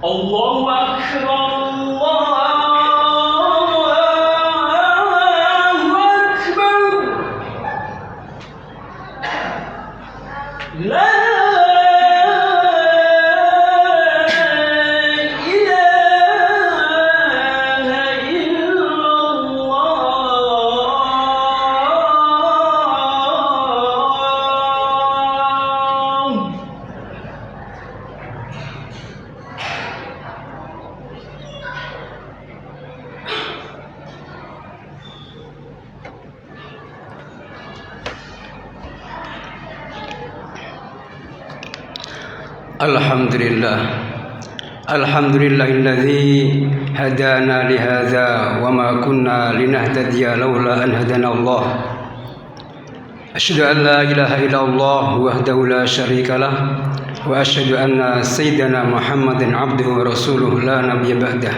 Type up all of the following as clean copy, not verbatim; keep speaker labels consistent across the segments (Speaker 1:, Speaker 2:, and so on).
Speaker 1: الله أكبر الله أكبر لا
Speaker 2: Alhamdulillahilladzi hadana lihadza wa ma kunna linahtadiya laula an hadana Allah. Asyhadu an la ilaha illallah wahdahu la syarika lah wa asyhadu anna sayyidana Muhammadan abduhu wa rasuluhu la nabiyya ba'dah.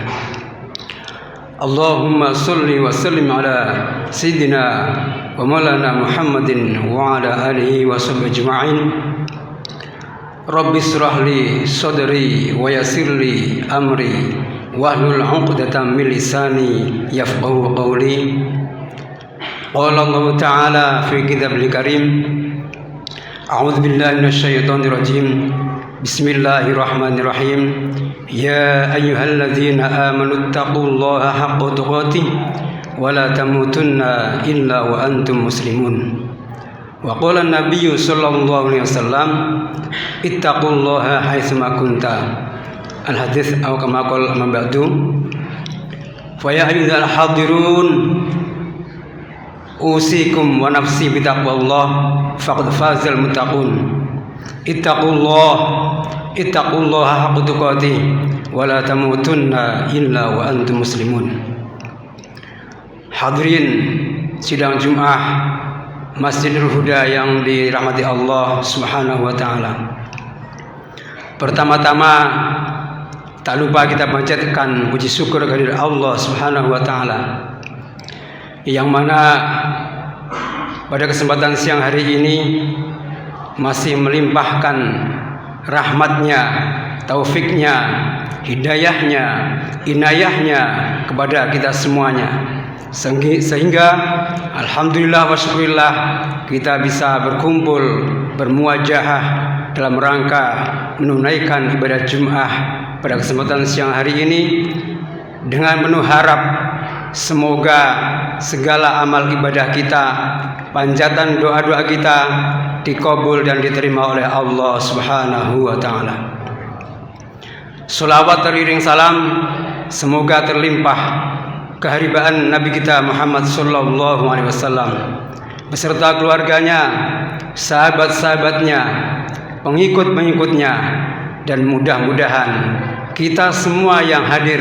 Speaker 2: Allahumma shalli wa sallim ala sayyidina wa maulana Muhammadin wa ala alihi wa sahbihi ajma'in. Rabbi shrah li sadri wa yassir li amri wahlul 'uqdatam min lisani yafqahu qawli. Qala Allah Ta'ala fi kitabil karim. A'udzu billahi minasy syaithanir rajim. Bismillahirrahmanirrahim. Ya ayyuhalladzina amanu taqullaha haqqa tuqatih wa la tamutunna illa wa antum muslimun. Wa qala an-nabiyyu sallallahu alaihi wasallam ittaqullaha haitsuma kunta. Al-hadits atau kama qala amma ba'du. Fa ya ayyuhal hadirun usikum wa nafsi bi taqwallah faqad fazal muttaqun. Ittaqullaha haqqa tuqatih wa la tamutunna illa wa antum muslimun. Hadirin sidang Jumat Masjidil Huda yang dirahmati Allah Subhanahu wa taala. Pertama-tama tak lupa kita panjatkan puji syukur kehadirat Allah Subhanahu wa taala, yang mana pada kesempatan siang hari ini masih melimpahkan rahmatnya, taufiknya, hidayahnya, inayahnya kepada kita semuanya, sehingga alhamdulillah wa syukurillah kita bisa berkumpul, bermuajahah dalam rangka menunaikan ibadah Jumat pada kesempatan siang hari ini, dengan penuh harap semoga segala amal ibadah kita, panjatan doa-doa kita dikabul dan diterima oleh Allah Subhanahu wa taala. Sholawat teriring salam semoga terlimpah keharibaan Nabi kita Muhammad sallallahu alaihi wasallam beserta keluarganya, sahabat-sahabatnya, pengikut-pengikutnya, dan mudah-mudahan kita semua yang hadir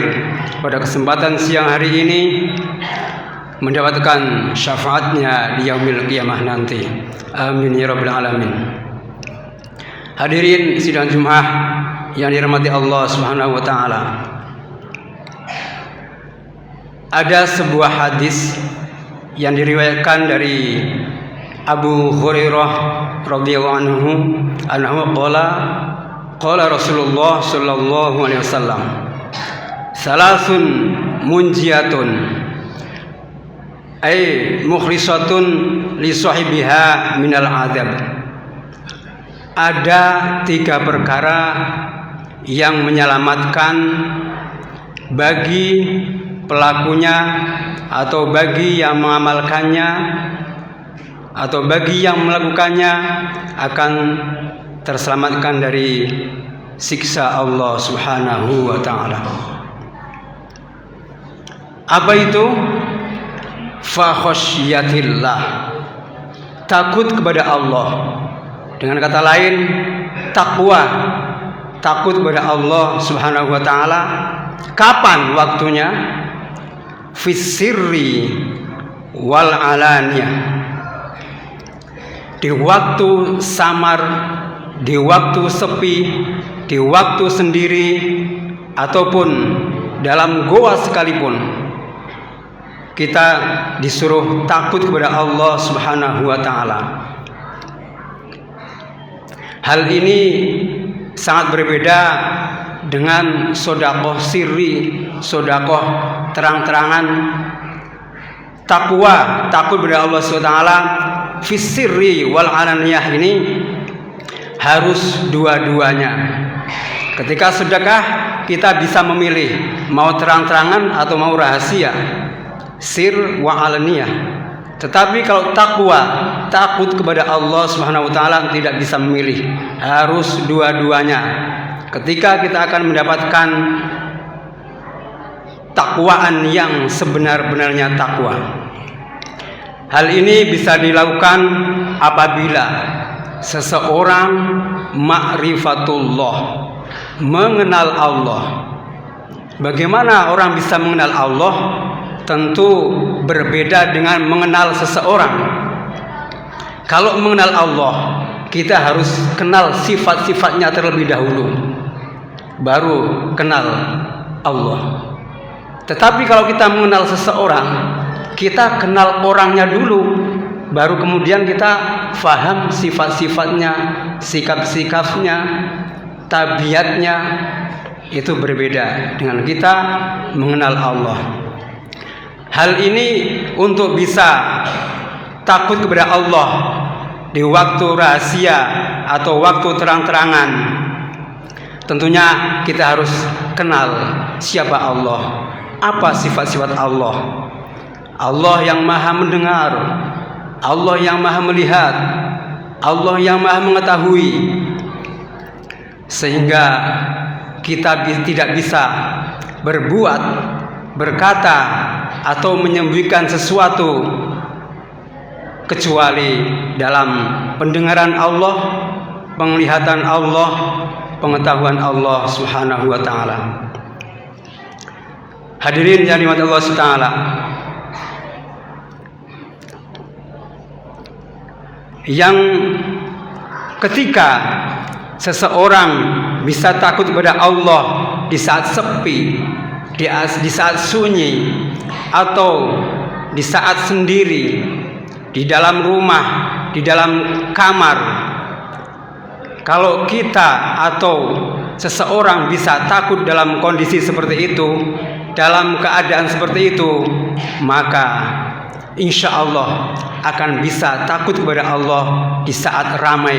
Speaker 2: pada kesempatan siang hari ini mendapatkan syafaatnya di yaumil qiyamah nanti. Amin ya rabbal alamin. Hadirin sidang Jumat yang dirahmati Allah Subhanahu wa taala. Ada sebuah hadis yang diriwayatkan dari Abu Hurairah radhiyallahu anhu qala Rasulullah sallallahu alaihi wasallam salasun munjiyatun ay mukhlisatun li sahibiha minal adab. Ada 3 perkara yang menyelamatkan bagi pelakunya, atau bagi yang mengamalkannya, atau bagi yang melakukannya akan terselamatkan dari siksa Allah Subhanahu wa taala. Apa itu? Fa khasyiyatillah, takut kepada Allah. Dengan kata lain, takwa, takut kepada Allah Subhanahu wa taala. Kapan waktunya? Fisirri wal alaniyah, di waktu samar, di waktu sepi, di waktu sendiri, ataupun dalam goa sekalipun, kita disuruh takut kepada Allah Subhanahu wa taala. Hal ini sangat berbeda dengan sodakoh sirri, sodakoh terang-terangan, takwa, takut kepada Allah SWT fis sirri wal alaniyah ini harus dua-duanya. Ketika sedekah kita bisa memilih mau terang-terangan atau mau rahasia, sir wa alaniyah. Tetapi kalau takwa, takut kepada Allah Subhanahu wa taala tidak bisa memilih, harus dua-duanya. Ketika kita akan mendapatkan takwaan yang sebenar-benarnya takwa. Hal ini bisa dilakukan apabila seseorang ma'rifatullah, mengenal Allah. Bagaimana orang bisa mengenal Allah? Tentu berbeda dengan mengenal seseorang. Kalau mengenal Allah, kita harus kenal sifat-sifatnya terlebih dahulu, baru kenal Allah. Tetapi kalau kita mengenal seseorang, kita kenal orangnya dulu, baru kemudian kita faham sifat-sifatnya, sikap-sikapnya, tabiatnya. Itu berbeda dengan kita mengenal Allah. Hal ini untuk bisa takut kepada Allah di waktu rahasia atau waktu terang-terangan, tentunya kita harus kenal siapa Allah, apa sifat-sifat Allah. Allah yang maha mendengar, Allah yang maha melihat, Allah yang maha mengetahui, sehingga kita tidak bisa berbuat, berkata, atau menyembunyikan sesuatu kecuali dalam pendengaran Allah, penglihatan Allah, pengetahuan Allah Subhanahu wa taala. Hadirin yang dirahmati Allah Subhanahu wa taala, yang ketika seseorang bisa takut kepada Allah di saat sepi, di saat sunyi, atau di saat sendiri, di dalam rumah, di dalam kamar. Kalau kita atau seseorang bisa takut dalam kondisi seperti itu, dalam keadaan seperti itu, maka insya Allah akan bisa takut kepada Allah di saat ramai,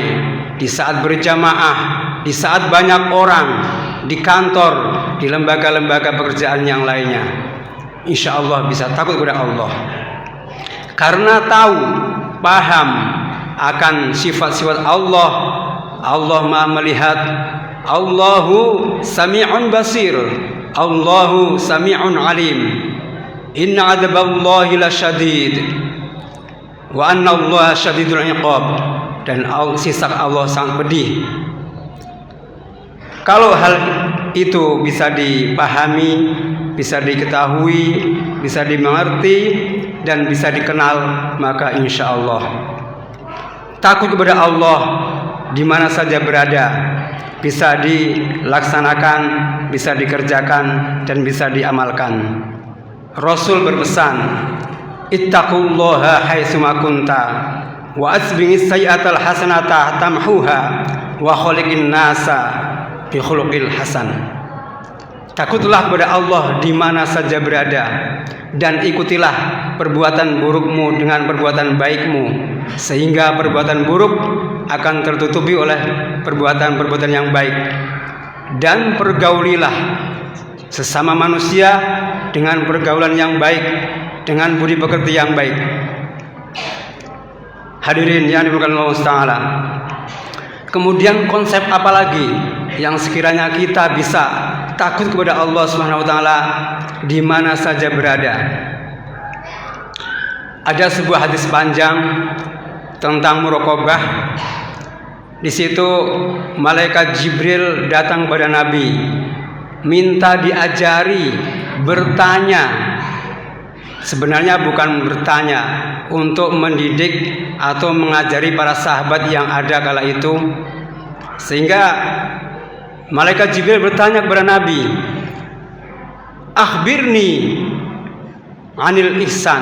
Speaker 2: di saat berjamaah, di saat banyak orang, di kantor, di lembaga-lembaga pekerjaan yang lainnya. Insya Allah bisa takut kepada Allah, karena tahu, paham akan sifat-sifat Allah. Allah maha melihat, Allahu sami'un basir, Allahu sami'un alim, inna adaballahi lasyadid, wa anna Allah syadidul iqab, dan sisak Allah sangat pedih. Kalau hal itu bisa dipahami, bisa diketahui, bisa dimengerti, dan bisa dikenal, maka insya Allah takut kepada Allah di mana saja berada bisa dilaksanakan, bisa dikerjakan, dan bisa diamalkan. Rasul berpesan, ittaqullaha haitsuma kunta wa asbigis sayyi'atal hasanata tamhuha wa khaliqin nasa bi khuluqil hasan. Takutlah kepada Allah di mana saja berada, dan ikutilah perbuatan burukmu dengan perbuatan baikmu, sehingga perbuatan buruk akan tertutupi oleh perbuatan-perbuatan yang baik. Dan pergaulilah sesama manusia dengan pergaulan yang baik, dengan budi pekerti yang baik. Hadirin yang dimuliakan Allah Ta'ala, kemudian konsep apa lagi yang sekiranya kita bisa takut kepada Allah Subhanahu wa taala di mana saja berada? Ada sebuah hadis panjang tentang muraqabah. Di situ malaikat Jibril datang kepada Nabi, minta diajari bertanya. Sebenarnya bukan bertanya, untuk mendidik atau mengajari para sahabat yang ada kala itu. Sehingga malaikat Jibril bertanya kepada Nabi, akhbirni anil ihsan,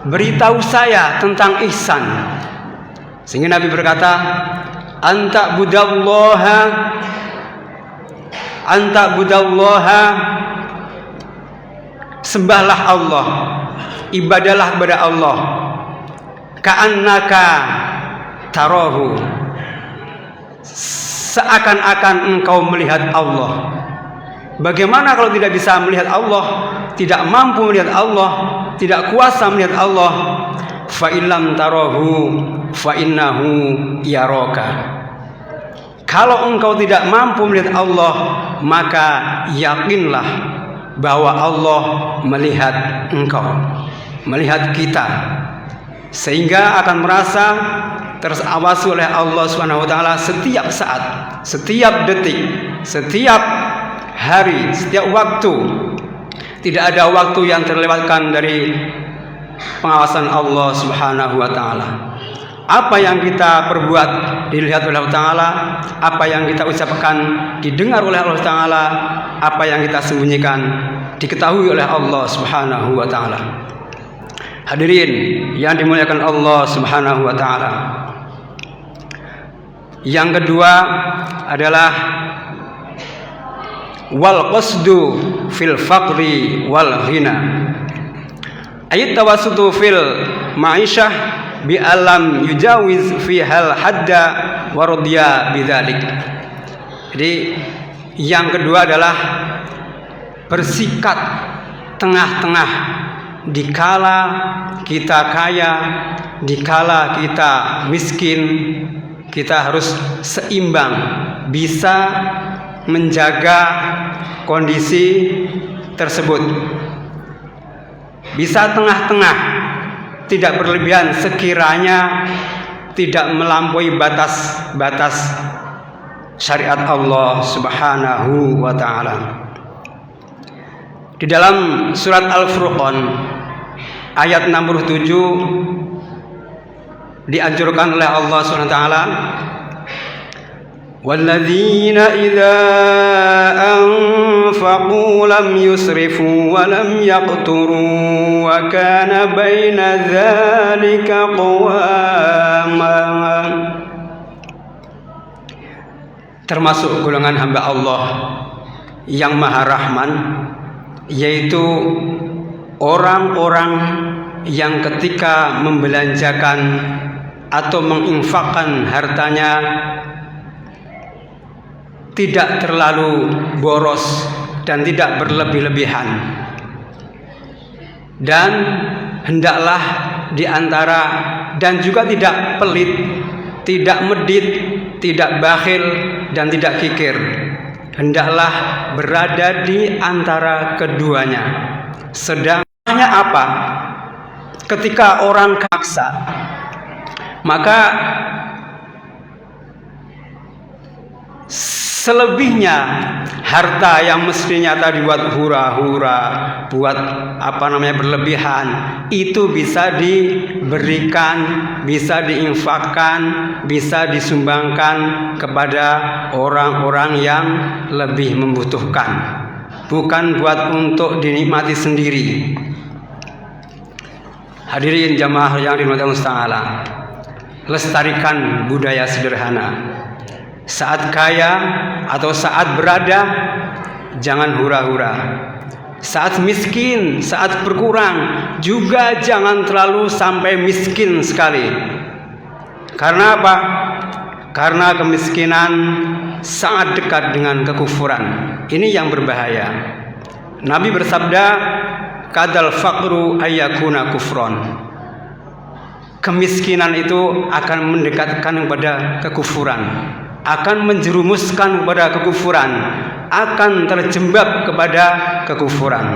Speaker 2: beritahu saya tentang ihsan. Sehingga Nabi berkata, anta budallaha anta budallaha, sembahlah Allah, ibadalah kepada Allah, ka'annaka tarahu, seakan-akan engkau melihat Allah. Bagaimana kalau tidak bisa melihat Allah, tidak mampu melihat Allah, tidak kuasa melihat Allah? Fa illam tarahu fa innahu yaraka. Kalau engkau tidak mampu melihat Allah, maka yakinlah bahwa Allah melihat engkau, melihat kita, sehingga akan merasa terawasi oleh Allah Subhanahu wa taala setiap saat, setiap detik, setiap hari, setiap waktu. Tidak ada waktu yang terlewatkan dari pengawasan Allah Subhanahu wa taala. Apa yang kita perbuat dilihat oleh Allah Ta'ala, apa yang kita ucapkan didengar oleh Allah Ta'ala, apa yang kita sembunyikan diketahui oleh Allah Subhanahu wa taala. Hadirin yang dimuliakan Allah Subhanahu wa taala. Yang kedua adalah wal qasdu fil faqri wal ghina. Ayat tawassutu fil ma'isyah bi alam yujawiz fi hal hadda wa radiya bidzalik. Jadi yang kedua adalah bersikap tengah-tengah dikala kita kaya, dikala kita miskin, kita harus seimbang, bisa menjaga kondisi tersebut, bisa tengah-tengah, tidak berlebihan sekiranya tidak melampaui batas-batas syariat Allah Subhanahu wa taala. Di dalam surat Al-Furqan ayat 67 dianjurkan oleh Allah Subhanahu wa taala, walladzina idza anfaqu lam yusrifu wa lam yaqturu wa kana baina dzalika qawama. Termasuk golongan hamba Allah yang Maha Rahman, yaitu orang-orang yang ketika membelanjakan atau menginfakkan hartanya tidak terlalu boros dan tidak berlebih-lebihan, dan hendaklah di antara dan juga tidak pelit, tidak medit, tidak bakhil dan tidak kikir, hendaklah berada di antara keduanya. Sedangnya apa? Ketika orang paksa, maka selebihnya harta yang mestinya tadi buat hura-hura, buat berlebihan, itu bisa diberikan, bisa diinfakkan, bisa disumbangkan kepada orang-orang yang lebih membutuhkan, bukan buat untuk dinikmati sendiri. Hadirin jamaah yang dirahmati Allah Ta'ala, lestarikan budaya sederhana. Saat kaya atau saat berada, jangan hura-hura. Saat miskin, saat berkurang, juga jangan terlalu sampai miskin sekali. Karena apa? Karena kemiskinan sangat dekat dengan kekufuran. Ini yang berbahaya. Nabi bersabda, kadal faqru ayyakuna kufron. Kemiskinan itu akan mendekatkan kepada kekufuran, akan menjerumuskan kepada kekufuran, akan terjebak kepada kekufuran.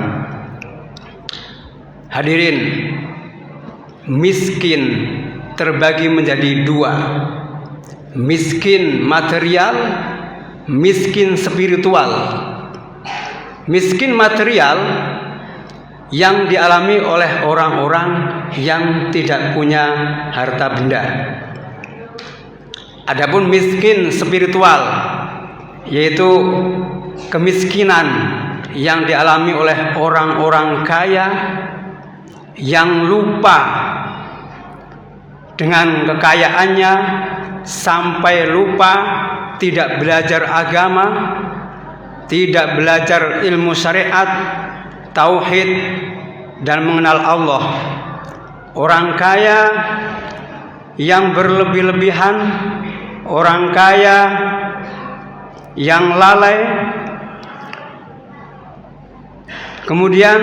Speaker 2: Hadirin, miskin terbagi menjadi dua: miskin material, miskin spiritual. Miskin material yang dialami oleh orang-orang yang tidak punya harta benda. Adapun miskin spiritual, yaitu kemiskinan yang dialami oleh orang-orang kaya yang lupa dengan kekayaannya, sampai lupa, tidak belajar agama, tidak belajar ilmu syariat, tauhid, dan mengenal Allah. Orang kaya yang berlebih-lebihan, orang kaya yang lalai, kemudian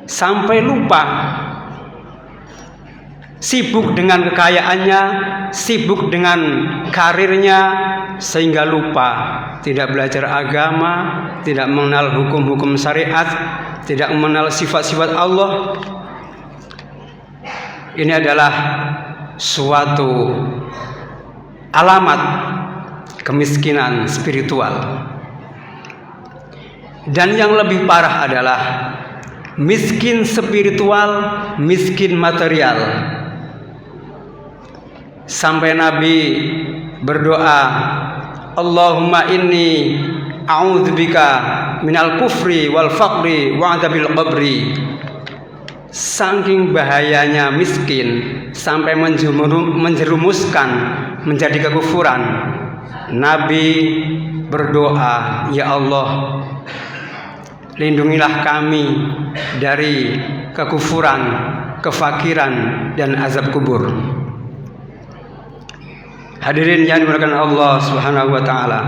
Speaker 2: sampai lupa, sibuk dengan kekayaannya, sibuk dengan karirnya, sehingga lupa, tidak belajar agama, tidak mengenal hukum-hukum syariat, tidak mengenal sifat-sifat Allah. Ini adalah suatu alamat kemiskinan spiritual. Dan yang lebih parah adalah miskin spiritual, miskin material. Sampai Nabi berdoa, Allahumma inni a'udzubika minal kufri wal faqri wa adzabil qabri. Saking bahayanya miskin sampai menjerumuskan menjadi kekufuran, Nabi berdoa, ya Allah, lindungilah kami dari kekufuran, kefakiran, dan azab kubur. Hadirin yang dimuliakan Allah Subhanahu wa taala.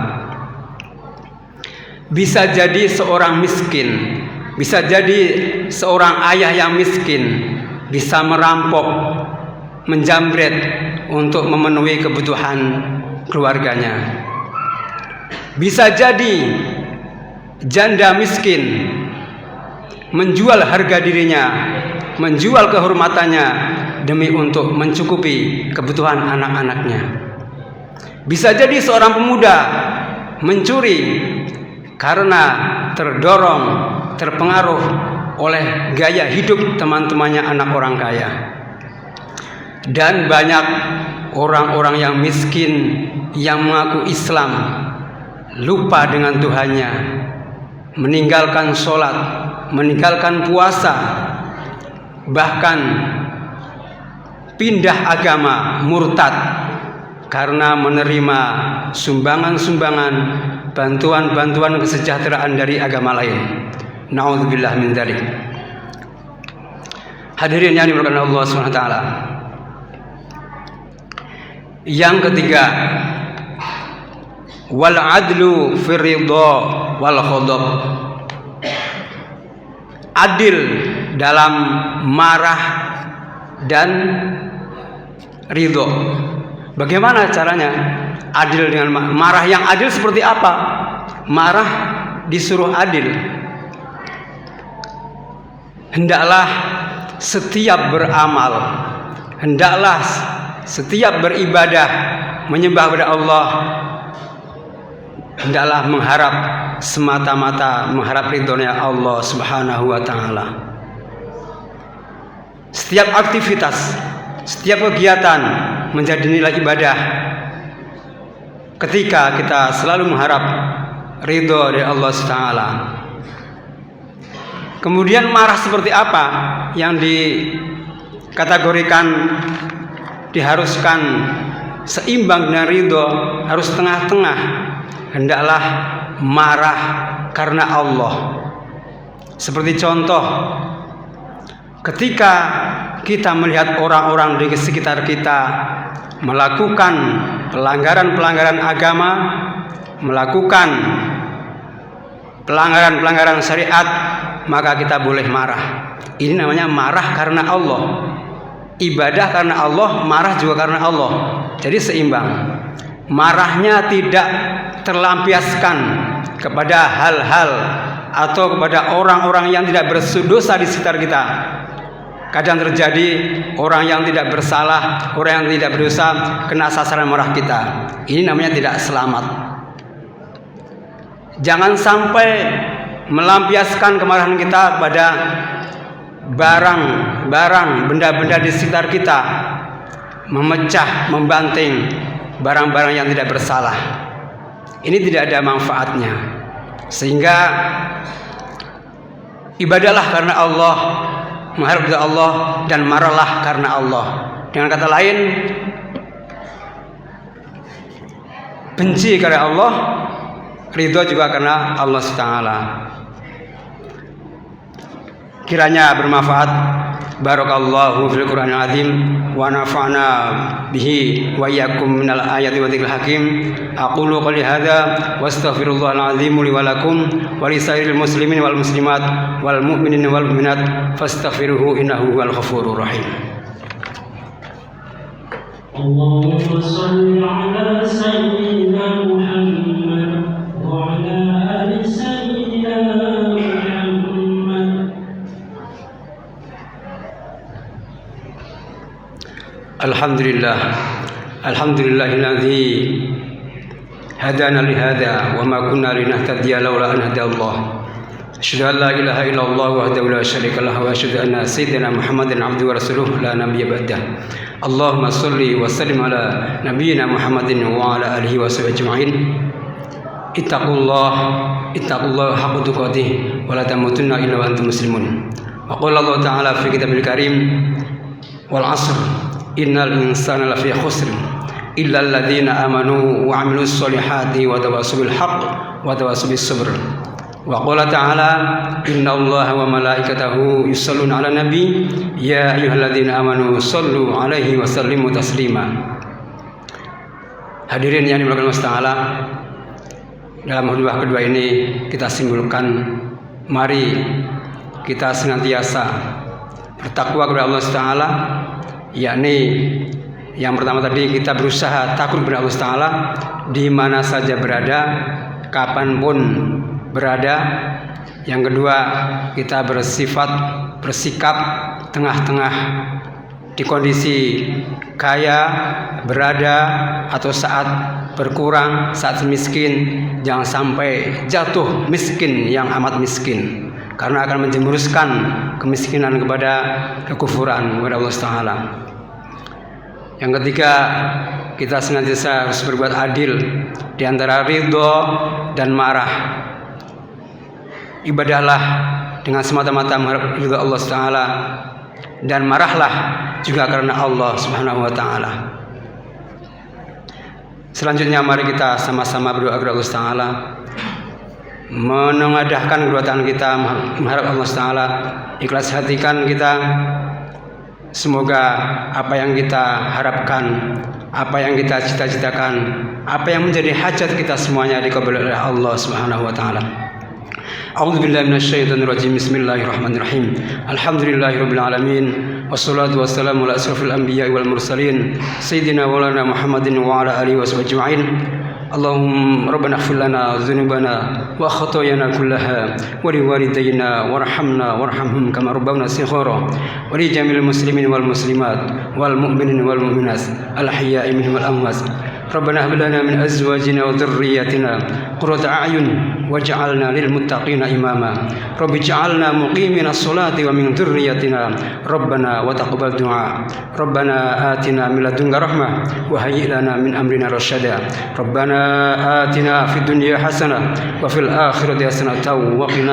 Speaker 2: Bisa jadi seorang miskin, bisa jadi seorang ayah yang miskin bisa merampok, menjamret untuk memenuhi kebutuhan keluarganya. Bisa jadi janda miskin menjual harga dirinya, menjual kehormatannya demi untuk mencukupi kebutuhan anak-anaknya. Bisa jadi seorang pemuda mencuri karena terdorong, terpengaruh oleh gaya hidup teman-temannya anak orang kaya. Dan banyak orang-orang yang miskin yang mengaku Islam lupa dengan Tuhannya, meninggalkan sholat, meninggalkan puasa, bahkan pindah agama, murtad karena menerima sumbangan-sumbangan, bantuan-bantuan kesejahteraan dari agama lain. Na'udzubillah min dzalik. Hadirin yang dimuliakan Allah Subhanahu wa taala. Yang ketiga, wal adlu fi ridha wal ghadab. Adil dalam marah dan ridho. Bagaimana caranya adil dengan marah? Yang adil seperti apa? Marah disuruh adil. Hendaklah setiap beramal, hendaklah setiap beribadah, menyembah kepada Allah, hendaklah mengharap semata-mata mengharap ridhonya Allah Subhanahu wa taala. Setiap aktivitas, setiap kegiatan menjadi nilai ibadah ketika kita selalu mengharap ridho dari Allah Taala. Kemudian marah seperti apa yang dikategorikan diharuskan seimbang dengan ridho, harus tengah-tengah. Hendaklah marah karena Allah. Seperti contoh, ketika kita melihat orang-orang di sekitar kita melakukan pelanggaran-pelanggaran agama, melakukan pelanggaran-pelanggaran syariat, maka kita boleh marah. Ini namanya marah karena Allah. Ibadah karena Allah, marah juga karena Allah. Jadi seimbang. Marahnya tidak terlampiaskan kepada hal-hal atau kepada orang-orang yang tidak berdosa di sekitar kita. Kadang terjadi orang yang tidak bersalah, orang yang tidak berdosa kena sasaran marah kita. Ini namanya tidak selamat. Jangan sampai melampiaskan kemarahan kita pada barang-barang, benda-benda di sekitar kita, memecah, membanting barang-barang yang tidak bersalah. Ini tidak ada manfaatnya. Sehingga ibadahlah karena Allah, mengharap kepada Allah, dan marahlah karena Allah. Dengan kata lain, benci karena Allah, ridho juga karena Allah SWT. Kiranya bermanfaat. Barakallahu fil Qur'anil azim wa nafa'na bihi wa iyyakum minal ayati wa dzikril hakim. Aqulu qouli hadza wa astaghfirullahal azim li wa lakum wa lisairil muslimin wal muslimat wal mu'minin wal mu'minat fastaghfiruhu innahu huwal ghafurur rahim.
Speaker 1: Allahumma shalli ala sayyidina Muhammad wa ala ali sayyidina Muhammad.
Speaker 2: Alhamdulillahilladzi hadana li hadza wa ma kunna linahtadiya laula an hadallah. Asyhadu an la ilaha illallah wahdahu la syarika lahu wa asyhadu anna sayyidina Muhammadan abduhu wa rasuluhu la nabiyya ba'dah. Allahumma shalli wa sallim ala nabiyyina Muhammadin wa ala alihi wa sahbihi ajma'in. Ittaqullaha haqqa tuqatih wa la tamutunna illa wa antum muslimun. Wa qala Allah ta'ala fi kitabil karim wal 'asr innal insana lafi khusr illa alladziina amanu wa 'amilus solihati wa tawassaw bil haqq wa tawassaw bis sabr. Wa qala ta'ala innallaha wa malaikatahu yusholluna 'alan nabi ya ayyuhalladzina amanu shollu 'alaihi wa sallimu taslima. Hadirin yang dimuliakan Allah Ta'ala, dalam khutbah kedua ini kita simpulkan, mari kita senantiasa bertakwa kepada Allah Ta'ala, yakni yang pertama tadi kita berusaha takut kepada Allah Ta'ala di mana saja berada, kapanpun berada. Yang kedua, kita bersikap tengah-tengah di kondisi kaya berada atau saat berkurang, saat miskin. Jangan sampai jatuh miskin yang amat miskin, karena akan menjerumuskan kemiskinan kepada kekufuran kepada Allah Ta'ala. Yang ketiga, kita senantiasa harus berbuat adil di antara ridho dan marah. Ibadahlah dengan semata-mata mengharap ridho Allah Ta'ala, dan marahlah juga karena Allah Subhanahu wa Ta'ala. Selanjutnya mari kita sama-sama berdoa kepada Allah Ta'ala, menengadahkan kedua tangan kita mengharap Allah Ta'ala, ikhlas hatikan kita. Semoga apa yang kita harapkan, apa yang kita cita-citakan, apa yang menjadi hajat kita semuanya dikabulkan oleh Allah Subhanahu wa Ta'ala. A'udzubillahi minasyaitonirrajim. Bismillahirrahmanirrahim. Alhamdulillahirabbil alamin. Wassalatu wassalamu ala asrofil anbiya'i wal mursalin sayyidina maulana Muhammadin wa ala alihi washabbihi ajma'in. Allahumma rabbana ighfir lana dzunubana wa khotoyana kullaha wa li walidayna warhamna warhamhum kama rabbawna shighara wa li jamil muslimin wal muslimat wal mu'minin wal mu'minat al ahya'i minhum wal amwat. Rabbana hab lana min azwajina wa dhurriyyatina qurrata a'yun waj'alna lil muttaqina imama. Rabbi ij'alna muqimina sholati wa min dhurriyyatina Rabbana wa taqabbal du'a. Rabbana atina min ladunka rahmah wa hayyi' lana min amrina rasyada. Rabbana atina fid dunya hasanah wa fil akhirati hasanah wa qina